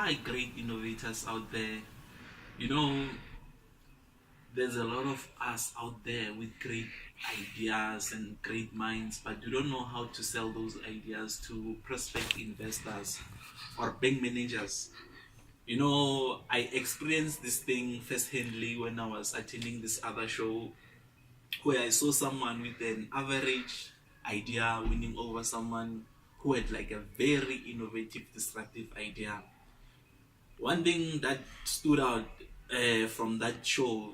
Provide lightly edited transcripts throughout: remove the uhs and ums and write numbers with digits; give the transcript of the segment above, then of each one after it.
are great innovators out there. You know, there's a lot of us out there with great ideas and great minds, but you don't know how to sell those ideas to prospect investors or bank managers. I experienced this thing firsthandly when I was attending this other show where I saw someone with an average idea winning over someone who had like a very innovative, disruptive idea. One thing that stood out from that show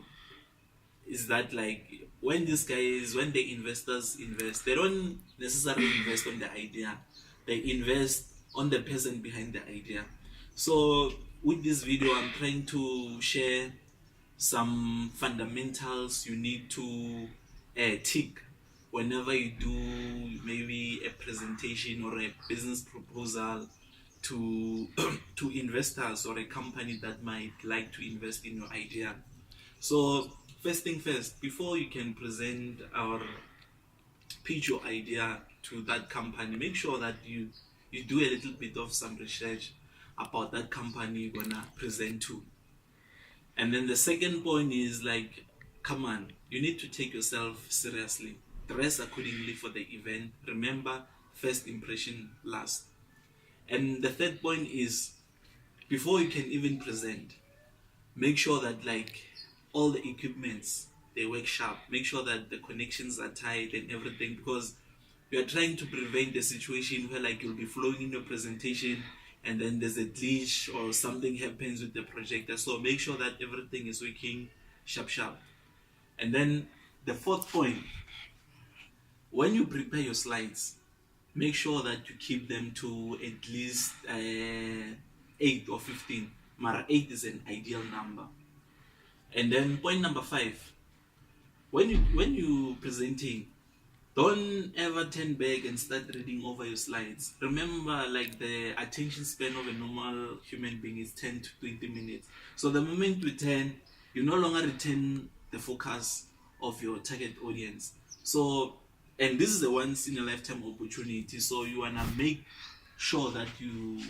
is that like when the investors invest, they don't necessarily invest on the idea, they invest on the person behind the idea. So with this video, I'm trying to share some fundamentals you need to tick whenever you do maybe a presentation or a business proposal to to investors or a company that might like to invest in your idea. So first thing first, before you can present or pitch your idea to that company, make sure that you do a little bit of some research about that company you're gonna present to. And then the second point is like, come on, you need to take yourself seriously. Dress accordingly for the event. Remember, first impression last. And the third point is, before you can even present, make sure that like all the equipments they work sharp. Make sure that the connections are tight and everything, because you are trying to prevent the situation where like you'll be flowing in your presentation and then there's a glitch or something happens with the projector. So make sure that everything is working sharp. And then the fourth point, when you prepare your slides, make sure that you keep them to at least 8 or 15. Mara 8 is an ideal number. And then point number 5, when you presenting, don't ever turn back and start reading over your slides. Remember, like the attention span of a normal human being is 10 to 20 minutes. So the moment you turn, you no longer retain the focus of your target audience. So, and this is a once in a lifetime opportunity. So you wanna make sure that you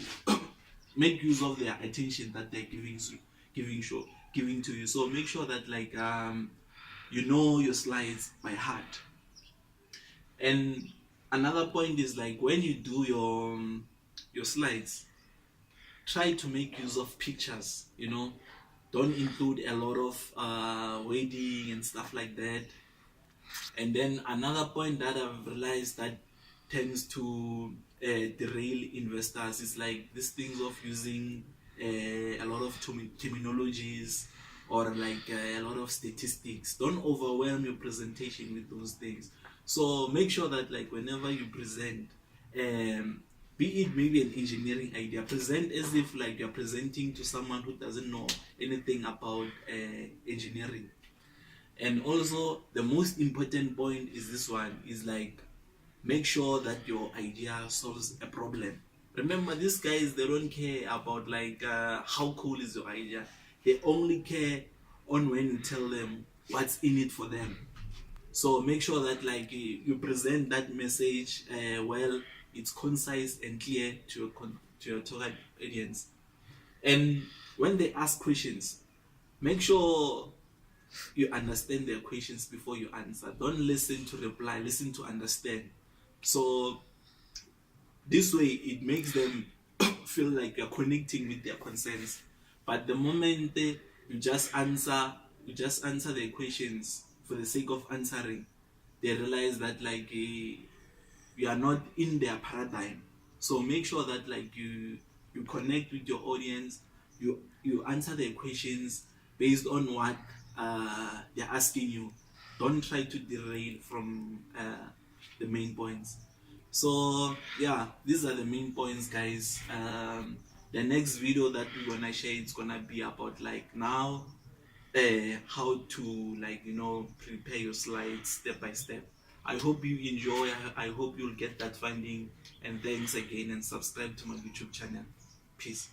make use of their attention that they're giving to you. So make sure that like you know your slides by heart. And another point is like when you do your slides, try to make use of pictures. Don't include a lot of wording and stuff like that. And then another point that I've realized that tends to derail investors is like these things of using a lot of terminologies or like a lot of statistics. Don't overwhelm your presentation with those things. So make sure that like whenever you present, be it maybe an engineering idea, present as if like you're presenting to someone who doesn't know anything about engineering. And also the most important point is this one, is like make sure that your idea solves a problem. Remember, these guys, they don't care about like how cool is your idea. They only care on when you tell them what's in it for them. So make sure that like you present that message well, it's concise and clear to your target audience. And when they ask questions, make sure you understand their questions before you answer. Don't listen to reply, listen to understand. So this way it makes them feel like you're connecting with their concerns. But the moment you just answer their questions for the sake of answering, they realize that like you are not in their paradigm. So make sure that like you connect with your audience, you answer their questions based on what they're asking you. Don't try to derail from the main points. So yeah, these are the main points, guys. The next video that we're gonna share, it's gonna be about like now how to like prepare your slides step by step. I hope you enjoy. I hope you'll get that funding, and thanks again, and subscribe to my YouTube channel. Peace.